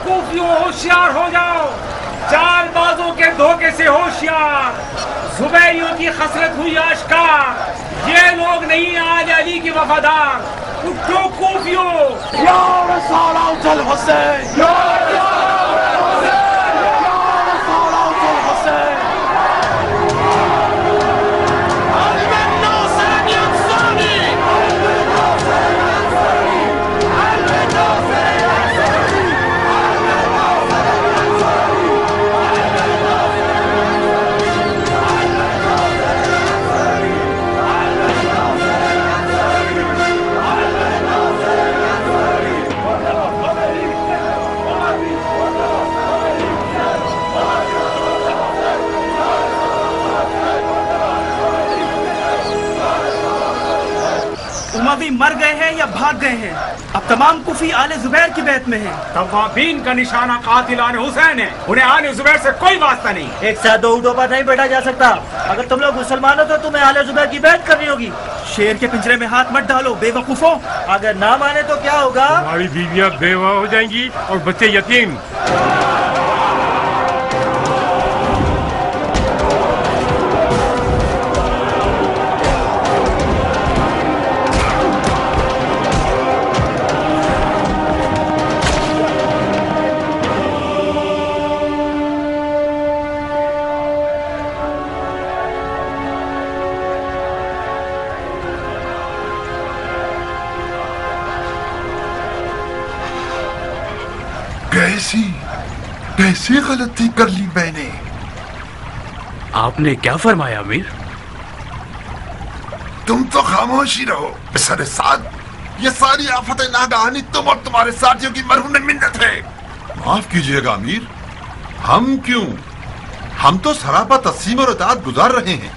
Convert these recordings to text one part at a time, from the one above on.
کوفیوں ہوشیار ہو جاؤ، چال بازوں کے دھوکے سے ہوشیار، زبیریوں کی خسرت ہوئی آشکار، یہ لوگ نہیں آج علی کے وفادار۔ اٹھو کوفیوں، یا رسالة الحسین، یا رسالة الحسین۔ اموی مر گئے ہیں یا بھاگ گئے ہیں؟ اب تمام کوفی آل زبیر کی بیعت میں ہیں۔ توابین کا نشانہ قاتلان حسین ہے، انہیں آل زبیر سے کوئی واسطہ نہیں۔ ایک ساتھ دو اونٹوں پر نہیں بیٹھا جا سکتا۔ اگر تم لوگ مسلمان ہو تو تمہیں آل زبیر کی بیعت کرنی ہوگی۔ شیر کے پنجرے میں ہاتھ مت ڈالو بے وقوفوں۔ اگر نہ مانے تو کیا ہوگا؟ ہماری بیویاں بیوہ ہو جائیں گی اور بچے یتیم۔ کیسی غلطی کر لی میں نے؟ آپ نے کیا فرمایا امیر؟ تم تو خاموشی رہو بسر سعد، یہ ساری آفت ناگہانی تم اور تمہارے ساتھیوں کی مرہون منت ہے۔ معاف کیجئے گا امیر، ہم کیوں؟ ہم تو سراپا تسلیم اور اطاعت گزار رہے ہیں،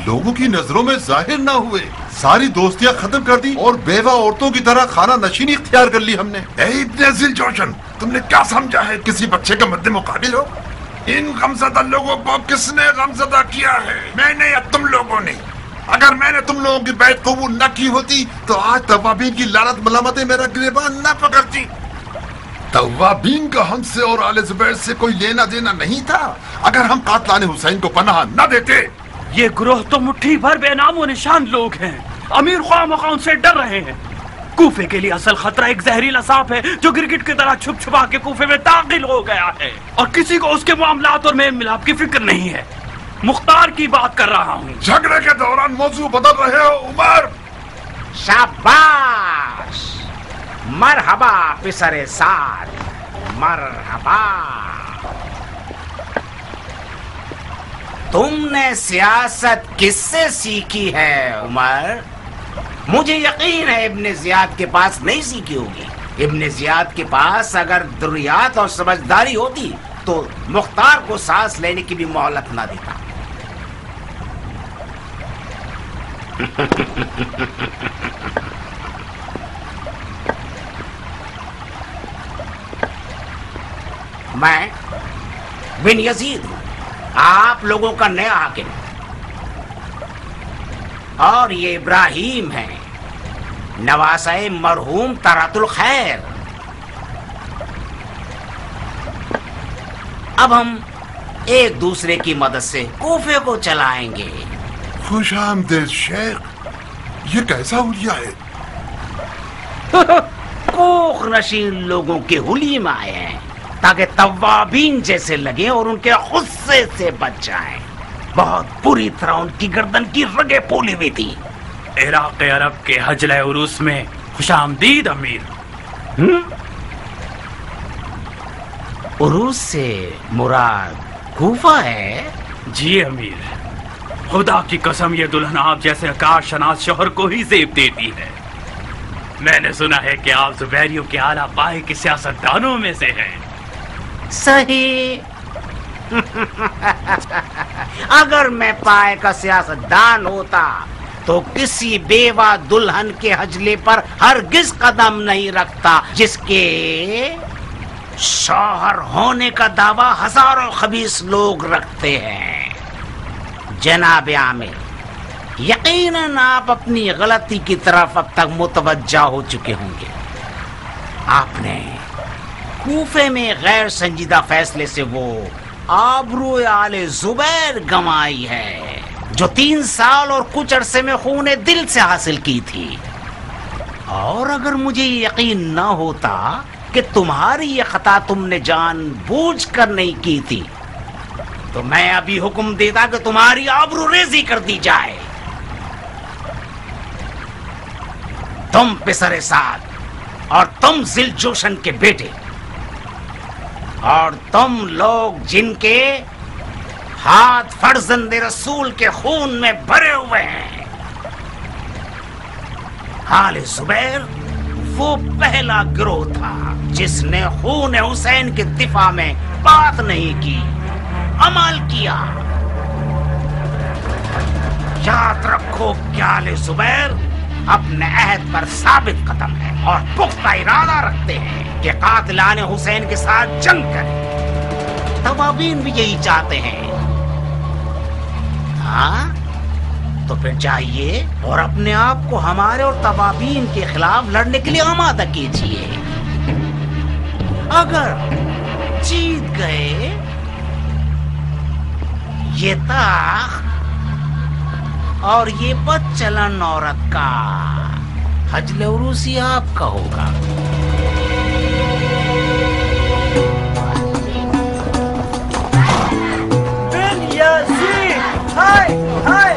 لوگوں کی نظروں میں ظاہر نہ ہوئے، ساری دوستیاں ختم کر دی اور بیوہ عورتوں کی طرح خانہ نشینی اختیار کر لی ہم نے۔ اے ابن ذی جوشن، تم نے کیا سمجھا ہے کسی بچے کا مد مقابل ہو؟ ان غمزدہ لوگوں کو کس نے غمزدہ کیا ہے؟ میں نے یا تم لوگوں نے؟ اگر میں نے تم لوگوں کی بیعت قبول نہ کی ہوتی تو آج توابین کی لعنت ملامتیں میرا گریبان نہ پکڑتی۔ توابین کا ہم سے اور آل زبیر سے کوئی لینا دینا نہیں تھا اگر ہم قاتلان حسین کو پناہ نہ دیتے۔ یہ گروہ تو مٹھی بھر بے نام و نشان لوگ ہیں، امیر خواہ مخواہ ان سے ڈر رہے ہیں۔ کوفے کے لیے اصل خطرہ ایک زہریلا سانپ ہے جو گرگٹ کی طرح چھپ چھپا کے کوفے میں داخل ہو گیا ہے، اور کسی کو اس کے معاملات اور میل ملاپ کی فکر نہیں ہے۔ مختار کی بات کر رہا ہوں۔ جھگڑے کے دوران موضوع بدل رہے ہو عمر۔ شاباش، مرحبا پسر سعد، مرحبا۔ تم نے سیاست کس سے سیکھی ہے عمر؟ مجھے یقین ہے ابن زیاد کے پاس نہیں سیکھی ہوگی۔ ابن زیاد کے پاس اگر دریات اور سمجھداری ہوتی تو مختار کو سانس لینے کی بھی مہلت نہ دیتا۔ میں بن یزید ہوں، آپ لوگوں کا نیا حاکم، اور یہ ابراہیم ہے، نواسہ مرحوم طرات الخیر۔ اب ہم ایک دوسرے کی مدد سے کوفے کو چلائیں گے۔ خوش آمدید شیخ، یہ کیسا حلیہ ہے؟ کوخ نشین لوگوں کے حلیے میں آئے ہیں تاکہ توابین جیسے لگے اور ان کے غصے سے بچ جائیں۔ بہت بری طرح ان کی گردن کی رگیں پھولی ہوئی تھی۔ عراق عرب کے حجلہ عروس میں خوش آمدید امیر۔ عروس سے مراد کوفہ ہے؟ جی امیر، خدا کی قسم یہ دلہن آپ جیسے عکاس شناس شوہر کو ہی زیب دیتی ہے۔ میں نے سنا ہے کہ آپ زبیریوں کے اعلیٰ پائے کے سیاستدانوں میں سے ہیں۔ صحیح۔ اگر میں پائے کا سیاستدان ہوتا تو کسی بیوہ دلہن کے حجلے پر ہرگز قدم نہیں رکھتا جس کے شوہر ہونے کا دعویٰ ہزاروں خبیث لوگ رکھتے ہیں۔ جناب عامر، یقیناً آپ اپنی غلطی کی طرف اب تک متوجہ ہو چکے ہوں گے۔ آپ نے کوفے میں غیر سنجیدہ فیصلے سے وہ آبرو آل زبیر گنوائی ہے جو 3 سال اور کچھ عرصے میں خون دل سے حاصل کی تھی. اور اگر مجھے یقین نہ ہوتا کہ تمہاری یہ خطا تم نے جان بوجھ کر نہیں کی تھی تو میں ابھی حکم دیتا کہ تمہاری آبرو ریزی کر دی جائے. تم پسر سعد اور تم ذی الجوشن کے بیٹے اور تم لوگ جن کے ہاتھ فرزند رسول کے خون میں بھرے ہوئے ہیں. آل زبیر وہ پہلا گروہ تھا جس نے خون حسین کے دفاع میں بات نہیں کی، عمل کیا. یاد رکھو کہ آل زبیر اپنے عہد پر ثابت قدم ہے اور پختہ ارادہ رکھتے ہیں کہ قاتلان حسین کے ساتھ جنگ کریں. توابین بھی یہی چاہتے ہیں. ہاں تو پھر جائیے اور اپنے آپ کو ہمارے اور توابین کے خلاف لڑنے کے لیے آمادہ کیجیے. اگر جیت گئے یہ تاخت اور یہ بد چلن عورت کا حجل عروسی آپ کا ہوگا. بن یزید ہائے ہائے،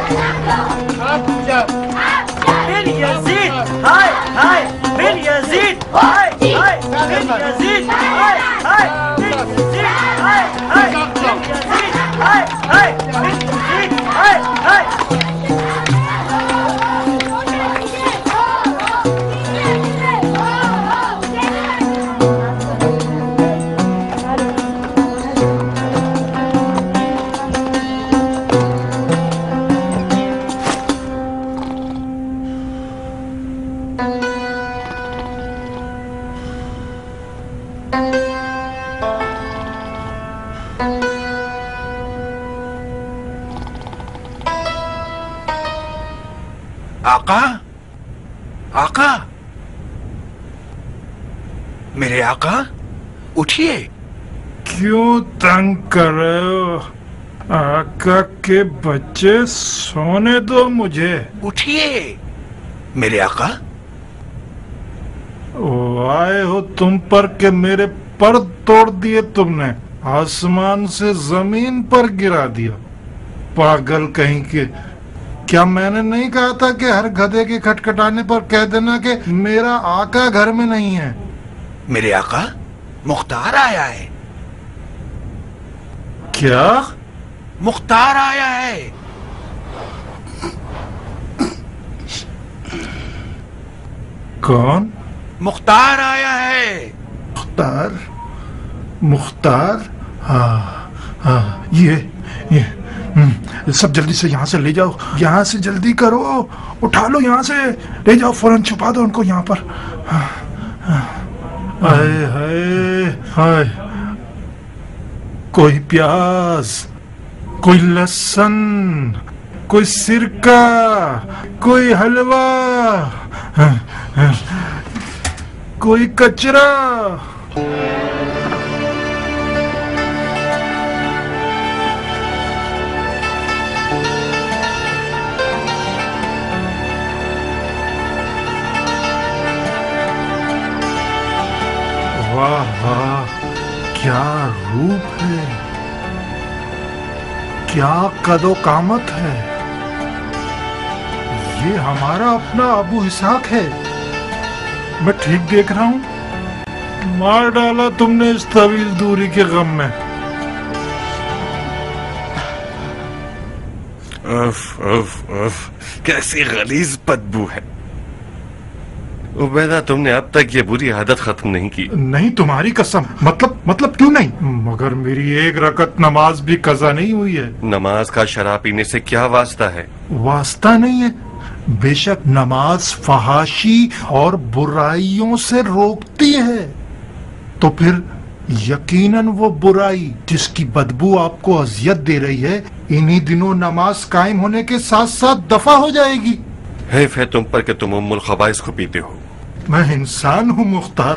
بن یزید ہائے ہائے، بن یزید ہائے ہائے، بن یزید ہائے ہائے، بن یزید ہائے ہائے، بن یزید ہائے ہائے، بن یزید ہائے ہائے. آقا، آقا، میرے آقا اٹھیے. کیوں تنگ کر رہے ہو آقا کے بچے؟ سونے دو مجھے. اٹھیے میرے آقا. آئے ہو تم پر کہ میرے پر توڑ دیے تم نے، آسمان سے زمین پر گرا دیا. پاگل کہیں کے. کیا میں نے نہیں کہا تھا کہ ہر گدھے کے کھٹکھٹانے پر کہہ دینا کہ میرا آقا گھر میں نہیں ہے؟ میرے آقا مختار آیا ہے. کیا؟ مختار آیا ہے. کون؟ مختار آیا ہے. مختار؟ مختار؟ ہاں ہاں، یہ سب جلدی سے یہاں سے لے جاؤ، یہاں سے جلدی کرو، اٹھا لو یہاں سے، لے جاؤ فوراً، چھپا دو ان کو یہاں پر. ہائے ہائے ہائے، کوئی پیاز، کوئی لہسن، کوئی سرکہ، کوئی حلوہ، کوئی کچرا. واہ واہ، کیا روپ ہے، کیا قد و قامت ہے. یہ ہمارا اپنا ابو اسحاق ہے. میں ٹھیک دیکھ رہا ہوں؟ مار ڈالا تم نے اس طویل دوری کے غم میں. اف اف اف، کیسی غلیظ بدبو ہے. عبیدہ، تم نے اب تک یہ بری عادت ختم نہیں کی. نہیں، تمہاری قسم. مطلب کیوں نہیں؟ مگر میری ایک رکعت نماز بھی قضا نہیں ہوئی ہے. نماز کا شراب پینے سے کیا واسطہ ہے؟ واسطہ نہیں ہے. بے شک نماز فحاشی اور برائیوں سے روکتی ہے. تو پھر یقیناً وہ برائی جس کی بدبو آپ کو اذیت دے رہی ہے انہی دنوں نماز قائم ہونے کے ساتھ ساتھ دفع ہو جائے گی. حیف ہے تم پر کہ تم ام الخبائث کو پیتے ہو. میں انسان ہوں مختار،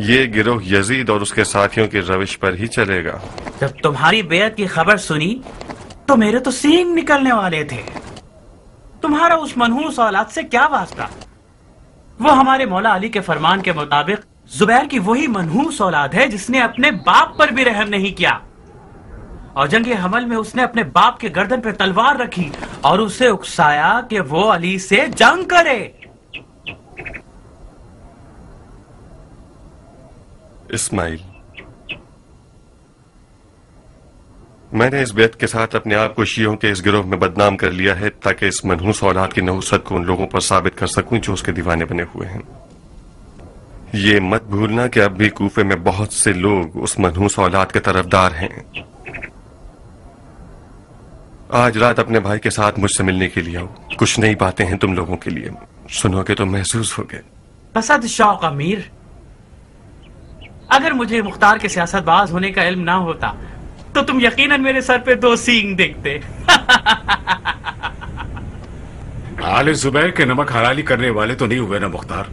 یہ گروہ یزید اور اس کے ساتھیوں کی روش پر ہی چلے گا. جب تمہاری بیعت کی خبر سنی تو میرے تو سینگ نکلنے والے تھے. تمہارا اس منحوس اولاد سے کیا واسطہ؟ وہ ہمارے مولا علی کے فرمان کے مطابق زبیر کی وہی منحوس اولاد ہے جس نے اپنے باپ پر بھی رحم نہیں کیا، اور جنگ حمل میں اس نے اپنے باپ کے گردن پہ تلوار رکھی اور اسے اکسایا کہ وہ علی سے جنگ کرے. اسماعیل، میں نے اس بیعت کے ساتھ اپنے آپ کو شیعوں کے اس گروہ میں بدنام کر لیا ہے تاکہ اس منحوس اولاد کی نحوست کو ان لوگوں پر ثابت کر سکوں جو اس کے دیوانے بنے ہوئے ہیں. یہ مت بھولنا کہ اب بھی کوفے میں بہت سے لوگ اس منحوس اولاد کے طرفدار ہیں. آج رات اپنے بھائی کے ساتھ مجھ سے ملنے کے لیے آؤ. کچھ نئی باتیں ہیں تم لوگوں کے لیے، سنو گے تو محسوس ہوگے. اسد شوق امیر، اگر مجھے مختار کے سیاست باز ہونے کا علم نہ ہوتا تو تم یقیناً میرے سر پہ 2 سینگ دیکھتے. آل زبیر کے نمک حلالی کرنے والے تو نہیں ہوئے نا مختار؟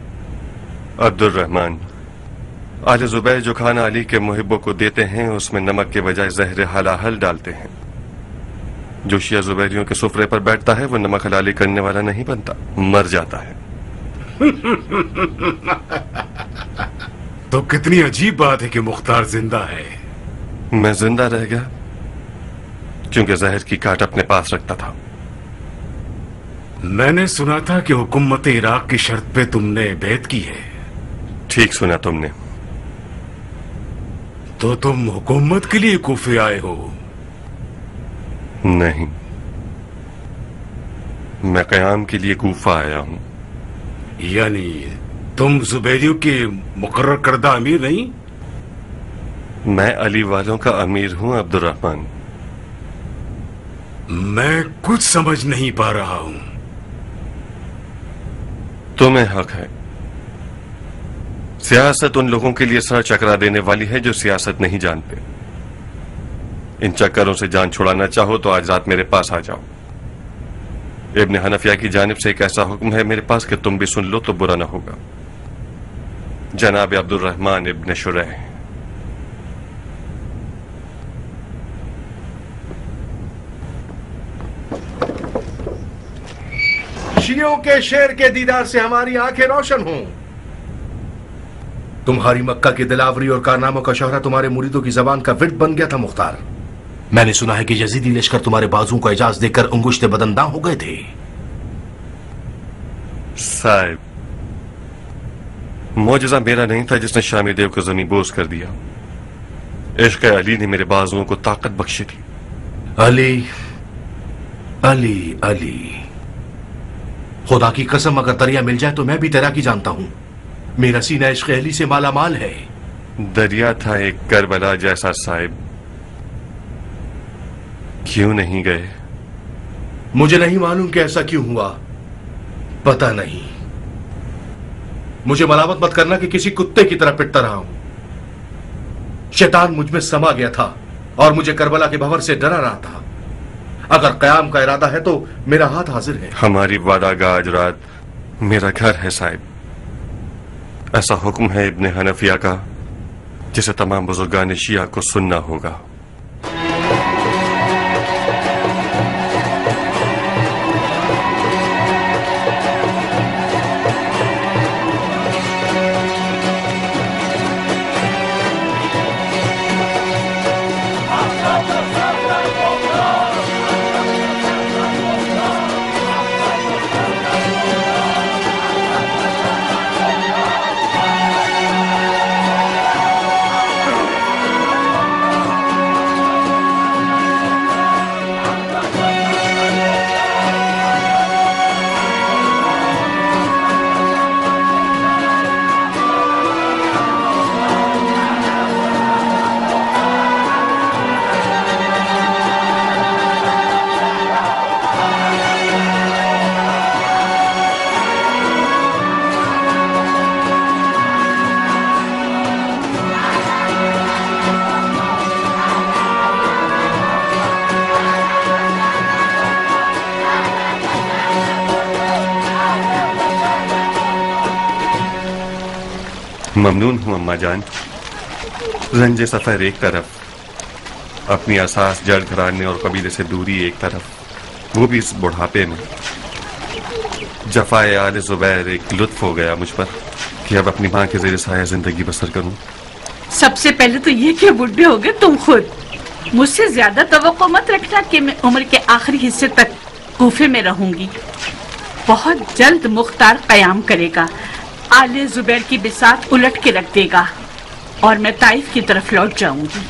عبد الرحمن، آل زبیر جو کھانا علی کے محبوں کو دیتے ہیں اس میں نمک کے بجائے زہر حلاحل ڈالتے ہیں. جو شیعہ زبیریوں کے سفرے پر بیٹھتا ہے وہ نمک حلالی کرنے والا نہیں بنتا، مر جاتا ہے. تو کتنی عجیب بات ہے کہ مختار زندہ ہے. میں زندہ رہ گیا کیونکہ زہر کی کاٹ اپنے پاس رکھتا تھا. میں نے سنا تھا کہ حکومت عراق کی شرط پہ تم نے بیعت کی ہے. ٹھیک سنا تم نے. تو تم حکومت کے لیے کوفے آئے ہو؟ نہیں، میں قیام کے لیے کوفہ آیا ہوں. یعنی تم زبیریوں کے مقرر کردہ امیر نہیں؟ میں علی والوں کا امیر ہوں عبد الرحمن. میں کچھ سمجھ نہیں پا رہا ہوں. تمہیں حق ہے. سیاست ان لوگوں کے لیے سر چکرا دینے والی ہے جو سیاست نہیں جانتے. ان چکروں سے جان چھڑانا چاہو تو آج رات میرے پاس آ جاؤ. ابن حنفیہ کی جانب سے ایک ایسا حکم ہے میرے پاس کہ تم بھی سن لو تو برا نہ ہوگا. جناب عبد الرحمن ابن شریح، شیعوں کے شیر کے دیدار سے ہماری آنکھیں روشن ہوں. تمہاری مکہ کی دلاوری اور کارناموں کا شہرہ تمہارے مریدوں کی زبان کا ورد بن گیا تھا مختار. میں نے سنا ہے کہ یزیدی لشکر تمہارے بازوں کو اعجاز دے کر انگشت بدنداں ہو گئے تھے. صاحب، معجزہ میرا نہیں تھا جس نے شامی دیو کو زمین بوس کر دیا. عشق علی نے میرے بازوؤں کو طاقت بخشی تھی. علی علی علی، خدا کی قسم اگر دریا مل جائے تو میں بھی تیراکی جانتا ہوں. میرا سینہ عشق علی سے مالا مال ہے. دریا تھا ایک کربلا جیسا صاحب، کیوں نہیں گئے؟ مجھے نہیں معلوم کہ ایسا کیوں ہوا، پتہ نہیں. مجھے ملامت مت کرنا کہ کسی کتے کی طرح پٹتا رہا ہوں. شیطان مجھ میں سما گیا تھا اور مجھے کربلا کے بھور سے ڈرا رہا تھا. اگر قیام کا ارادہ ہے تو میرا ہاتھ حاضر ہے. ہماری وعدہ گاہ آج رات میرا گھر ہے صاحب. ایسا حکم ہے ابن حنفیہ کا جسے تمام بزرگان شیعہ کو سننا ہوگا. ممنون ہوں اماں جان. رنج سفر ایک طرف، اپنی اساس جڑ گھرانے اور قبیلے سے دوری ایک طرف، وہ بھی اس بڑھاپے میں. جفائے آل زبیر ایک لطف ہو گیا مجھ پر کہ اب اپنی ماں کے زیر سایہ زندگی بسر کروں. سب سے پہلے تو یہ کہ بڈھے ہو گئے تم خود. مجھ سے زیادہ توقع مت رکھنا کہ میں عمر کے آخری حصے تک کوفے میں رہوں گی. بہت جلد مختار قیام کرے گا، آل زبیر کی بساط الٹ کے رکھ دے گا اور میں طائف کی طرف لوٹ جاؤں گی.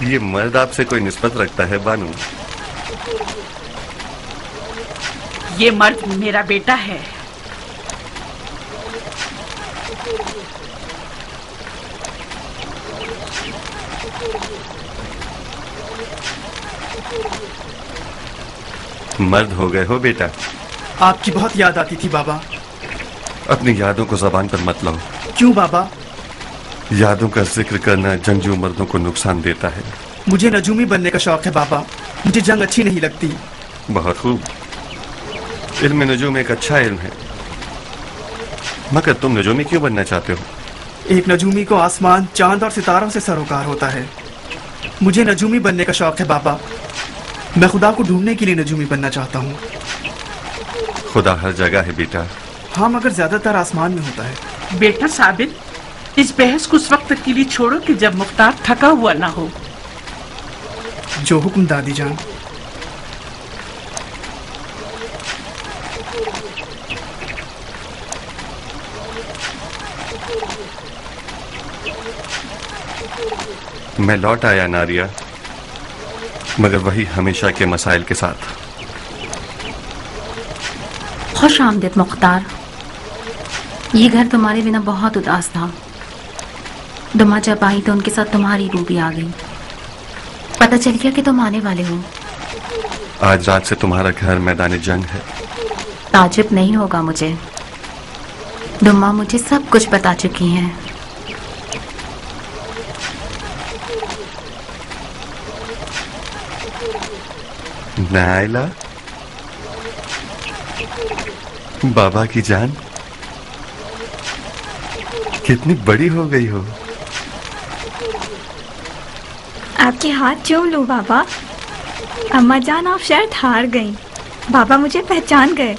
یہ مرد آپ سے کوئی نسبت رکھتا ہے بانو؟ یہ مرد میرا بیٹا ہے. مرد ہو گئے ہو بیٹا. آپ کی بہت یاد آتی تھی بابا. اپنی یادوں کو زبان پر مت لاؤ. کیوں بابا؟ یادوں کا ذکر کرنا جنگجو مردوں کو نقصان دیتا ہے. مجھے نجومی بننے کا شوق ہے بابا. مجھے جنگ اچھی نہیں لگتی. بہت خوب. علم نجوم ایک اچھا علم ہے، مگر تم نجومی کیوں بننا چاہتے ہو؟ ایک نجومی کو آسمان، چاند اور ستاروں سے سروکار ہوتا ہے. مجھے نجومی بننے کا شوق ہے بابا. میں خدا کو ڈھونڈنے کے لیے نجومی بننا چاہتا ہوں. خدا ہر جگہ ہے بیٹا. ہاں مگر زیادہ تر آسمان میں ہوتا ہے. بیٹا ثابت، اس بحث کو اس وقت تک کے لیے چھوڑو کہ جب مختار تھکا ہوا نہ ہو. جو حکم دادی جان. میں لوٹ آیا ناریا، مگر وہی ہمیشہ کے مسائل کے ساتھ. خوش آمدید مختار. یہ گھر تمہارے بنا بہت اداس تھا. دما جب آئی تو ان کے ساتھ تمہاری روح بھی آ گئی. پتہ چل گیا کہ تم آنے والے ہو. آج رات سے تمہارا گھر میدان جنگ ہے. تعجب نہیں ہوگا مجھے. دما مجھے سب کچھ بتا چکی ہیں. نائلہ، بابا کی جان، کتنی بڑی ہو گئی ہو. آپ کے ہاتھ چوم لوں بابا. اماں جان آپ شاید ہار گئیں. بابا مجھے پہچان گئے.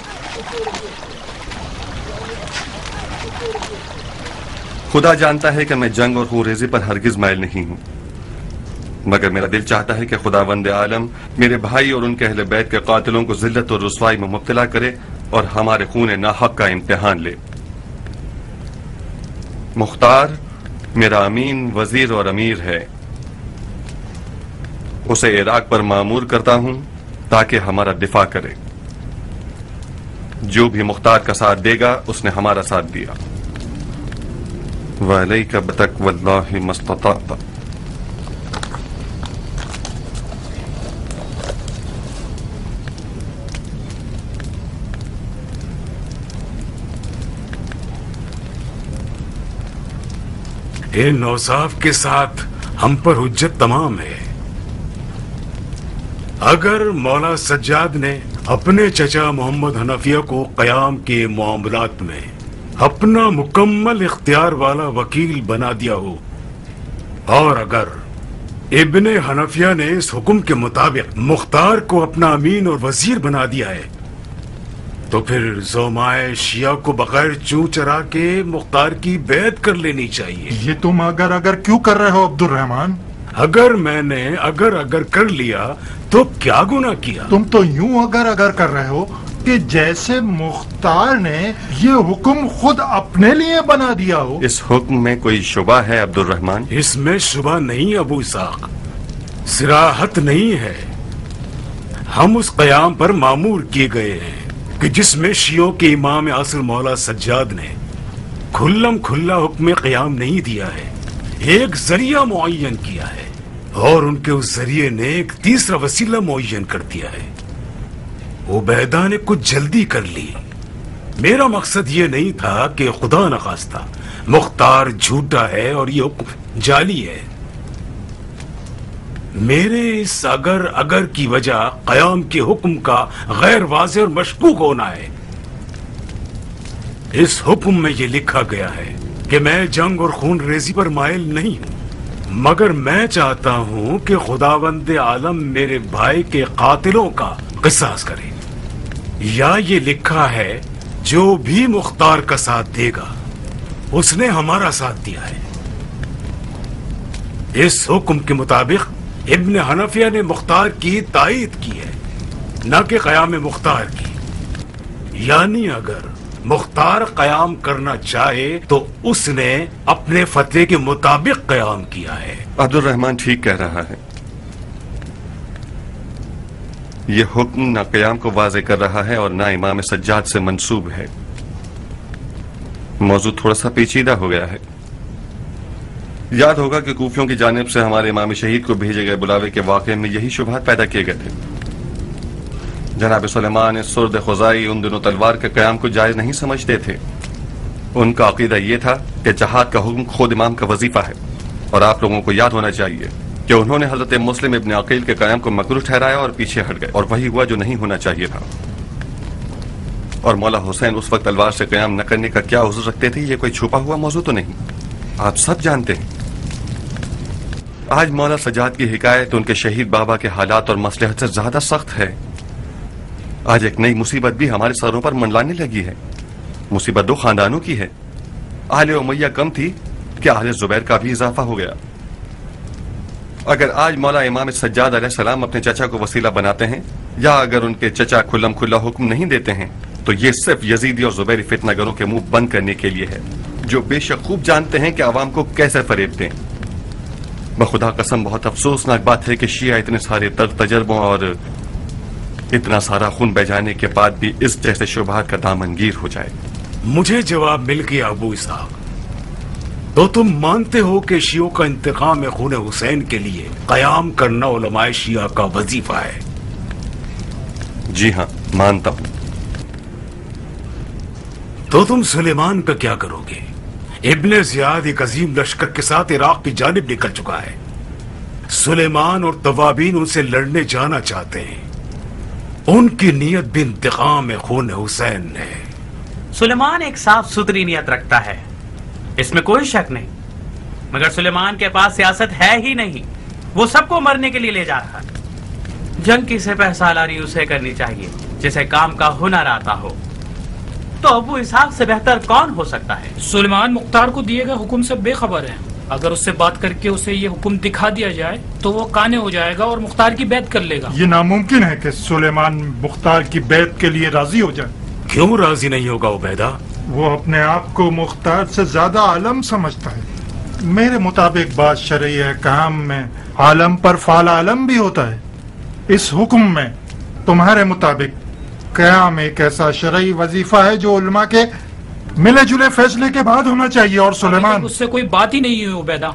خدا جانتا ہے کہ میں جنگ اور خونریزی پر ہرگز مائل نہیں ہوں، مگر میرا دل چاہتا ہے کہ خداوند عالم میرے بھائی اور ان کے اہل بیت کے قاتلوں کو ذلت اور رسوائی میں مبتلا کرے اور ہمارے خون ناحق کا امتحان لے. مختار میرا امین وزیر اور امیر ہے. اسے عراق پر مامور کرتا ہوں تاکہ ہمارا دفاع کرے. جو بھی مختار کا ساتھ دے گا اس نے ہمارا ساتھ دیا. وعلیک بتقوی اللہ ما استطعت. ان اوصاف کے ساتھ ہم پر حجت تمام ہے. اگر مولا سجاد نے اپنے چچا محمد حنفیہ کو قیام کے معاملات میں اپنا مکمل اختیار والا وکیل بنا دیا ہو، اور اگر ابن حنفیہ نے اس حکم کے مطابق مختار کو اپنا امین اور وزیر بنا دیا ہے، تو پھر زومائے شیعہ کو بغیر چوں چرا کے مختار کی بیعت کر لینی چاہیے. یہ تم اگر کیوں کر رہے ہو عبد الرحمن؟ اگر میں نے اگر کر لیا تو کیا گناہ کیا؟ تم تو یوں اگر کر رہے ہو کہ جیسے مختار نے یہ حکم خود اپنے لیے بنا دیا ہو. اس حکم میں کوئی شبہ ہے عبد الرحمن؟ اس میں شبہ نہیں ابو اسحاق، صراحت نہیں ہے. ہم اس قیام پر مامور کیے گئے ہیں کہ جس میں شیعوں کے امام عصر مولا سجاد نے کھلم کھلا حکم قیام نہیں دیا ہے، ایک ذریعہ معین کیا ہے، اور ان کے اس ذریعے نے ایک تیسرا وسیلہ معین کر دیا ہے. عبیدہ نے کچھ جلدی کر لی. میرا مقصد یہ نہیں تھا کہ خدا نخواستہ مختار جھوٹا ہے اور یہ حکم جعلی ہے. میرے اس اگر کی وجہ قیام کے حکم کا غیر واضح اور مشکوک ہونا ہے۔ اس حکم میں یہ لکھا گیا ہے کہ میں جنگ اور خون ریزی پر مائل نہیں ہوں، مگر میں چاہتا ہوں کہ خداوند عالم میرے بھائی کے قاتلوں کا قصاص کرے، یا یہ لکھا ہے جو بھی مختار کا ساتھ دے گا اس نے ہمارا ساتھ دیا ہے۔ اس حکم کے مطابق ابن حنفیہ نے مختار کی تائید کی ہے، نہ کہ قیام مختار کی، یعنی اگر مختار قیام کرنا چاہے تو اس نے اپنے فتوے کے مطابق قیام کیا ہے۔ عبد الرحمن ٹھیک کہہ رہا ہے، یہ حکم نہ قیام کو واضح کر رہا ہے اور نہ امام سجاد سے منسوب ہے۔ موضوع تھوڑا سا پیچیدہ ہو گیا ہے۔ یاد ہوگا کہ کوفیوں کی جانب سے ہمارے امام شہید کو بھیجے گئے بلاوے کے واقعے میں یہی شبہات پیدا کیے گئے تھے۔ جناب سلیمان سرد خزائی ان دنوں تلوار کے قیام کو جائز نہیں سمجھتے تھے۔ ان کا عقیدہ یہ تھا کہ جہاد کا حکم خود امام کا وظیفہ ہے، اور آپ لوگوں کو یاد ہونا چاہیے کہ انہوں نے حضرت مسلم ابن عقیل کے قیام کو مکروہ ٹھہرایا اور پیچھے ہٹ گئے، اور وہی ہوا جو نہیں ہونا چاہیے تھا۔ اور مولا حسین اس وقت تلوار سے قیام نہ کرنے کا کیا عذر رکھتے تھے، یہ کوئی چھپا ہوا موضوع تو نہیں، آپ سب جانتے ہیں۔ آج مولا سجاد کی حکایت ان کے شہید بابا کے حالات اور مصلحت سے زیادہ سخت ہے۔ آج ایک نئی مصیبت بھی ہمارے سروں پر منڈلانے لگی ہے۔ مصیبت دو خاندانوں کی ہے۔ آل امیہ کم تھی کہ آل زبیر کا بھی اضافہ ہو گیا۔ اگر آج مولا امام سجاد علیہ السلام اپنے چچا کو وسیلہ بناتے ہیں، یا اگر ان کے چچا کھلم کھلا حکم نہیں دیتے ہیں، تو یہ صرف یزیدی اور زبیری فتنہ گروں کے منہ بند کرنے کے لیے ہے، جو بے شک خوب جانتے ہیں کہ عوام کو کیسے فریب دیں۔ بخدا قسم بہت افسوسناک بات ہے کہ شیعہ اتنے سارے تجربوں اور اتنا سارا خون بہ جانے کے بعد بھی اس جیسے شبہات کا دامن گیر ہو جائے۔ مجھے جواب مل گیا ابو اسحاق۔ تو تم مانتے ہو کہ شیعوں کا انتقام خون حسین کے لیے قیام کرنا علماء شیعہ کا وظیفہ ہے؟ جی ہاں، مانتا ہوں۔ تو تم سلیمان کا کیا کرو گے؟ ابن زیاد ایک عظیم لشکر کے ساتھ عراق کی جانب نکل چکا ہے۔ سلیمان اور توابین ان سے لڑنے جانا چاہتے ہیں۔ ان کی نیت بھی انتقام خون حسین ہے۔ سلیمان ایک صاف ستھری نیت رکھتا ہے، اس میں کوئی شک نہیں، مگر سلیمان کے پاس سیاست ہے ہی نہیں، وہ سب کو مرنے کے لیے لے جا رہا ہے۔ جنگ کی سپہ سالاری اسے کرنی چاہیے جسے کام کا ہنر آتا ہو، تو ابو اسحاق سے بہتر کون ہو سکتا ہے؟ سلیمان مختار کو دیے گئے حکم سے بے خبر ہے، اگر اس سے بات کر کے اسے یہ حکم دکھا دیا جائے تو وہ کانے ہو جائے گا اور مختار کی بیعت کر لے گا۔ یہ ناممکن ہے کہ سلیمان مختار کی بیعت کے لیے راضی ہو جائے۔ کیوں راضی نہیں ہوگا عبیدہ؟ وہ اپنے آپ کو مختار سے زیادہ عالم سمجھتا ہے۔ میرے مطابق بات شرعی احکام میں عالم پر فعال عالم بھی ہوتا ہے۔ اس حکم میں تمہارے مطابق قیام ایک ایسا شرعی وظیفہ ہے جو علماء کے ملے جلے فیصلے کے بعد ہونا چاہیے، اور سلیمان اس سے کوئی بات ہی نہیں ہوئی عبیدہ۔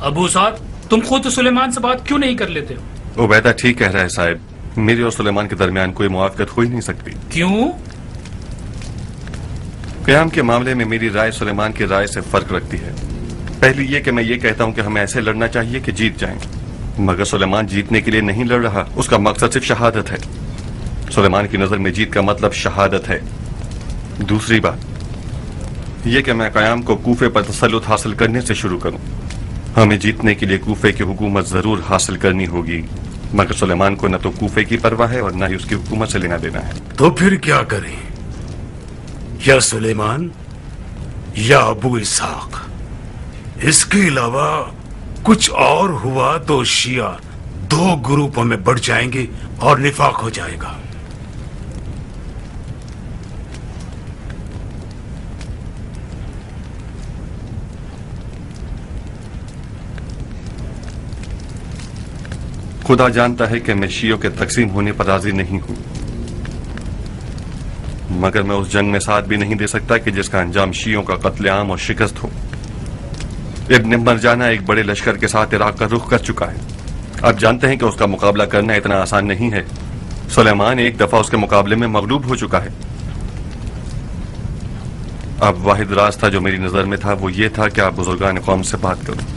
ابو صاحب تم خود سلیمان سے بات کیوں نہیں کر لیتے ہو؟ عبیدہ ٹھیک کہہ رہا ہے صاحب، میری اور سلیمان کے درمیان کوئی موافقت ہو ہی نہیں سکتی۔ کیوں؟ قیام کے معاملے میں میری رائے سلیمان کی رائے سے فرق رکھتی ہے۔ پہلی یہ کہ میں یہ کہتا ہوں کہ ہمیں ایسے لڑنا چاہیے کہ جیت جائیں، مگر سلیمان جیتنے کے لیے نہیں لڑ رہا، اس کا مقصد صرف شہادت ہے۔ سلیمان کی نظر میں جیت کا مطلب شہادت ہے۔ دوسری بات یہ کہ میں قیام کو کوفے پر تسلط حاصل کرنے سے شروع کروں۔ ہمیں جیتنے کے لیے کوفے کی حکومت ضرور حاصل کرنی ہوگی، مگر سلیمان کو نہ تو کوفے کی پرواہ ہے اور نہ ہی اس کی حکومت سے لینا دینا ہے۔ تو پھر کیا کریں؟ یا سلیمان یا ابو اسحاق؟ اس کے علاوہ کچھ اور ہوا تو شیعہ دو گروپوں میں بڑھ جائیں گے اور نفاق ہو جائے گا۔ خدا جانتا ہے کہ میں شیعوں کے تقسیم ہونے پر راضی نہیں ہوں، مگر میں اس جنگ میں ساتھ بھی نہیں دے سکتا کہ جس کا انجام شیعوں کا قتل عام اور شکست ہو۔ ابن مرجانہ ایک بڑے لشکر کے ساتھ عراق کا رخ کر چکا ہے، اب جانتے ہیں کہ اس کا مقابلہ کرنا اتنا آسان نہیں ہے۔ سلیمان ایک دفعہ اس کے مقابلے میں مغلوب ہو چکا ہے۔ اب واحد راستہ جو میری نظر میں تھا وہ یہ تھا کہ آپ بزرگان قوم سے بات کروں۔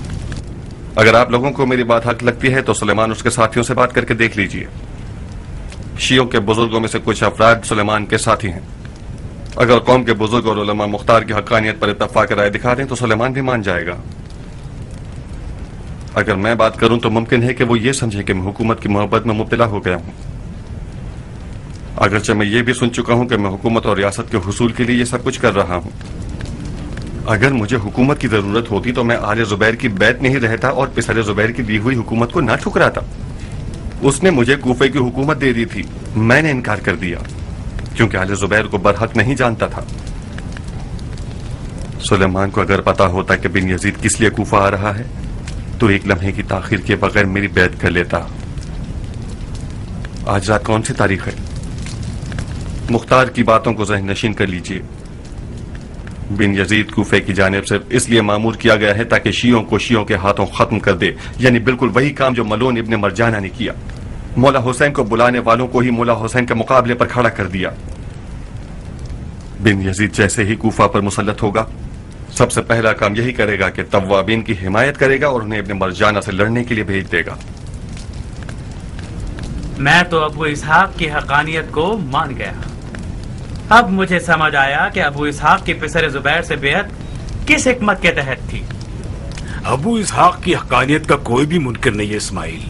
اگر آپ لوگوں کو میری بات حق لگتی ہے تو سلیمان اس کے ساتھیوں سے بات کر کے دیکھ لیجئے. شیعوں کے بزرگوں میں سے کچھ افراد سلیمان کے ساتھی ہیں. اگر قوم کے بزرگ اور علماء مختار کی حقانیت پر اتفاق رائے دکھا دیں تو سلیمان بھی مان جائے گا. اگر میں بات کروں تو ممکن ہے کہ وہ یہ سمجھے کہ میں حکومت کی محبت میں مبتلا ہو گیا ہوں، اگرچہ میں یہ بھی سن چکا ہوں کہ میں حکومت اور ریاست کے حصول کے لیے یہ سب کچھ کر رہا ہوں. اگر مجھے حکومت کی ضرورت ہوتی تو میں آل زبیر کی بیعت میں ہی رہتا اور پسر زبیر کی دی ہوئی حکومت کو نہ ٹھکراتا. اس نے مجھے کوفے کی حکومت دے دی تھی، میں نے انکار کر دیا کیونکہ آل زبیر کو برحق نہیں جانتا تھا. سلیمان کو اگر پتا ہوتا کہ بن یزید کس لیے کوفہ آ رہا ہے تو ایک لمحے کی تاخیر کے بغیر میری بیعت کر لیتا. آج رات کون سی تاریخ ہے؟ مختار کی باتوں کو ذہن نشین کر لیجئے. بن یزید کوفے کی جانب سے اس لیے مامور کیا گیا ہے تاکہ شیعوں کو شیعوں کے ہاتھوں ختم کر دے، یعنی بالکل وہی کام جو ملون ابن مرجانہ نے کیا. مولا حسین کو بلانے والوں کو ہی مولا حسین کے مقابلے پر کھڑا کر دیا. بن یزید جیسے ہی کوفہ پر مسلط ہوگا سب سے پہلا کام یہی کرے گا کہ توابین کی حمایت کرے گا اور انہیں ابن مرجانہ سے لڑنے کے لیے بھیج دے گا. میں تو ابو اسحاق کی حقانیت کو مان گیا. اب مجھے سمجھ آیا کہ ابو اسحاق کی پسر زبیر سے بیعت کس حکمت کے تحت تھی. ابو اسحاق کی حقانیت کا کوئی بھی منکر نہیں ہے اسماعیل.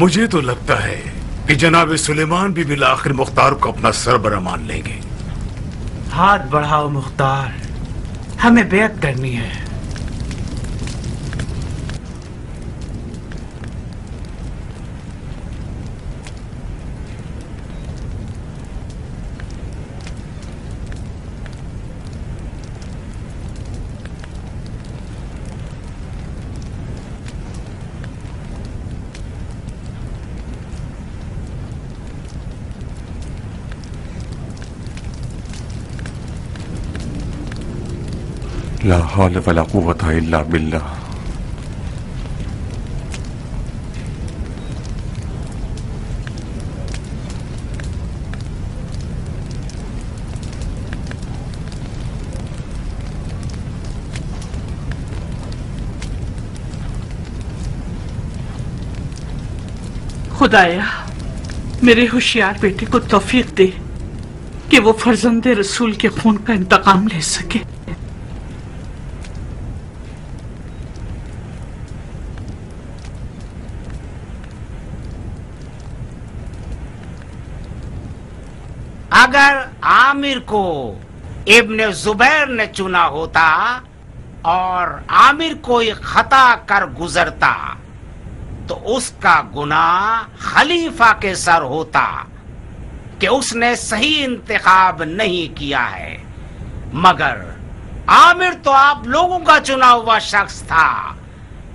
مجھے تو لگتا ہے کہ جناب سلیمان بھی بالآخر مختار کو اپنا سربراہ مان لیں گے. ہاتھ بڑھاؤ مختار، ہمیں بیعت کرنی ہے. لا حول ولا قوة الا باللہ. خدایا میرے ہوشیار بیٹے کو توفیق دے کہ وہ فرزند رسول کے خون کا انتقام لے سکے. اگر عامر کو ابن زبیر نے چنا ہوتا اور عامر کوئی خطا کر گزرتا تو اس کا گناہ خلیفہ کے سر ہوتا کہ اس نے صحیح انتخاب نہیں کیا ہے، مگر عامر تو آپ لوگوں کا چنا ہوا شخص تھا.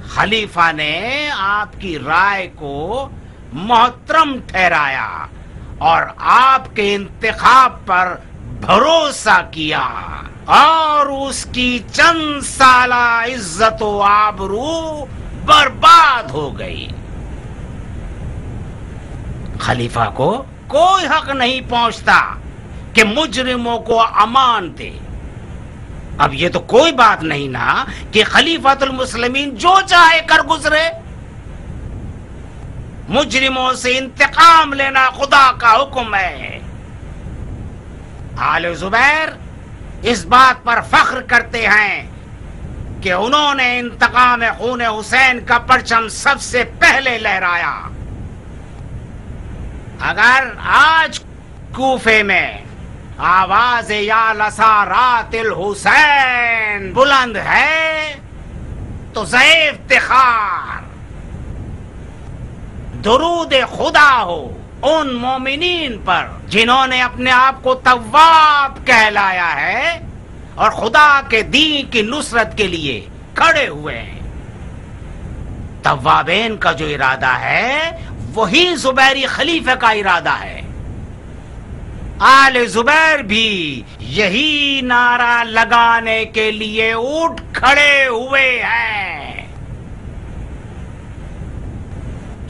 خلیفہ نے آپ کی رائے کو محترم ٹھہرایا اور آپ کے انتخاب پر بھروسہ کیا اور اس کی چند سالہ عزت و آبرو برباد ہو گئی. خلیفہ کو کوئی حق نہیں پہنچتا کہ مجرموں کو امان دے. اب یہ تو کوئی بات نہیں نا کہ خلیفۃ المسلمین جو چاہے کر گزرے. مجرموں سے انتقام لینا خدا کا حکم ہے. آل زبیر اس بات پر فخر کرتے ہیں کہ انہوں نے انتقام خون حسین کا پرچم سب سے پہلے لہرایا. اگر آج کوفے میں آواز یا لسارات الحسین بلند ہے تو ضعیف افتخار درود خدا ہو ان مومنین پر جنہوں نے اپنے آپ کو تواب کہلایا ہے اور خدا کے دین کی نصرت کے لیے کھڑے ہوئے ہیں. توابین کا جو ارادہ ہے وہی زبیری خلیفہ کا ارادہ ہے. آل زبیر بھی یہی نعرہ لگانے کے لیے اٹھ کھڑے ہوئے ہیں.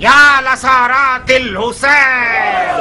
یا لسارات الحسین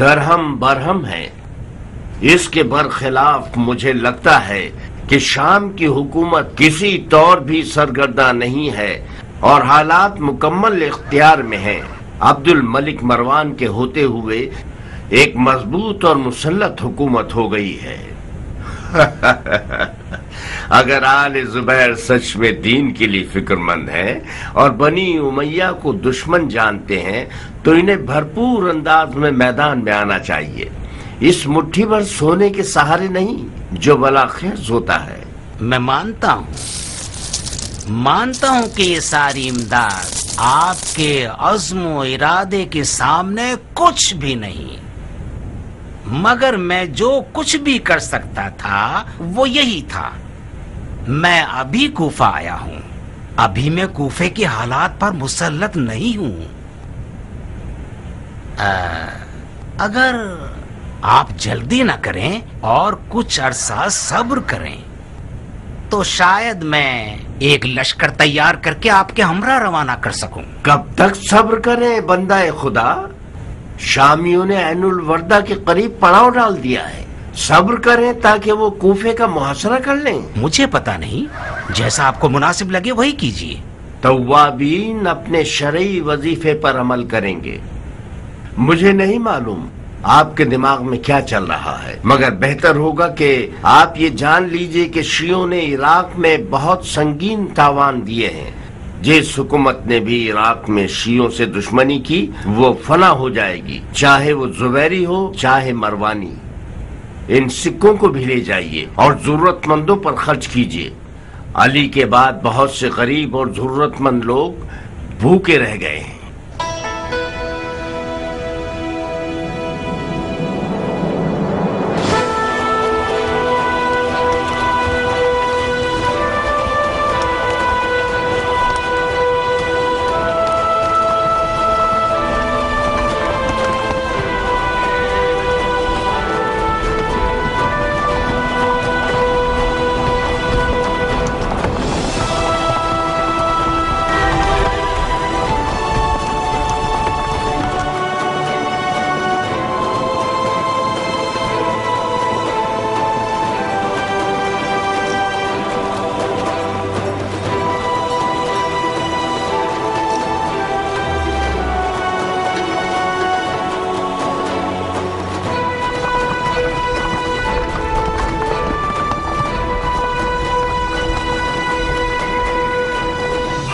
درہم برہم ہیں. اس کے برخلاف مجھے لگتا ہے کہ شام کی حکومت کسی طور بھی سرگرداں نہیں ہے اور حالات مکمل اختیار میں ہیں. عبد الملک مروان کے ہوتے ہوئے ایک مضبوط اور مسلط حکومت ہو گئی ہے. اگر آل زبیر سچ میں دین کے لیے فکر مند ہیں اور بنی امیہ کو دشمن جانتے ہیں تو انہیں بھرپور انداز میں میدان میں آنا چاہیے. اس مٹھی بھر سونے کے سہارے نہیں جو بلا خیز ہوتا ہے. میں مانتا ہوں کہ یہ ساری امداد آپ کے عزم و ارادے کے سامنے کچھ بھی نہیں، مگر میں جو کچھ بھی کر سکتا تھا وہ یہی تھا. میں ابھی کوفہ آیا ہوں، ابھی میں کوفے کے حالات پر مسلط نہیں ہوں. اگر آپ جلدی نہ کریں اور کچھ عرصہ صبر کریں تو شاید میں ایک لشکر تیار کر کے آپ کے ہمراہ روانہ کر سکوں. کب تک صبر کریں بندہ خدا؟ شامیوں نے عین الوردہ کے قریب پڑاؤ ڈال دیا ہے. صبر کریں تاکہ وہ کوفے کا محاصرہ کر لیں. مجھے پتا نہیں، جیسا آپ کو مناسب لگے وہی کیجیے. توابین اپنے شرعی وظیفے پر عمل کریں گے. مجھے نہیں معلوم آپ کے دماغ میں کیا چل رہا ہے، مگر بہتر ہوگا کہ آپ یہ جان لیجئے کہ شیعوں نے عراق میں بہت سنگین تاوان دیے ہیں. جس حکومت نے بھی عراق میں شیعوں سے دشمنی کی وہ فنا ہو جائے گی، چاہے وہ زبیری ہو چاہے مروانی. ان سکوں کو بھی لے جائیے اور ضرورت مندوں پر خرچ کیجیے. علی کے بعد بہت سے غریب اور ضرورت مند لوگ بھوکے رہ گئے ہیں.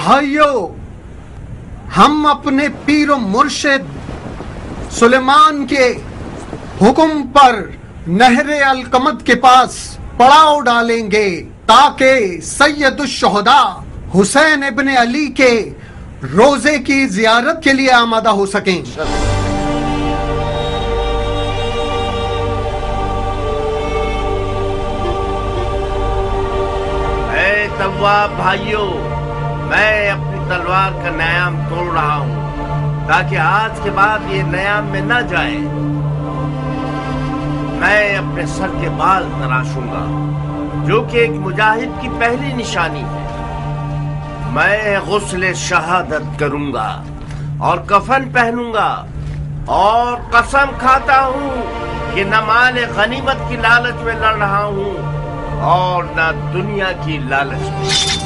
بھائیو، ہم اپنے پیر و مرشد سلیمان کے حکم پر نہر القمد کے پاس پڑاؤ ڈالیں گے تاکہ سید الشہداء حسین ابن علی کے روزے کی زیارت کے لیے آمادہ ہو سکیں. اے تواب بھائیو، میں اپنی تلوار کا نیام توڑ رہا ہوں تاکہ آج کے بعد یہ نیام میں نہ جائے. میں اپنے سر کے بال تراشوں گا جو کہ ایک مجاہد کی پہلی نشانی ہے. میں غسل شہادت کروں گا اور کفن پہنوں گا اور قسم کھاتا ہوں کہ نہ مال غنیمت کی لالچ میں لڑ رہا ہوں اور نہ دنیا کی لالچ میں.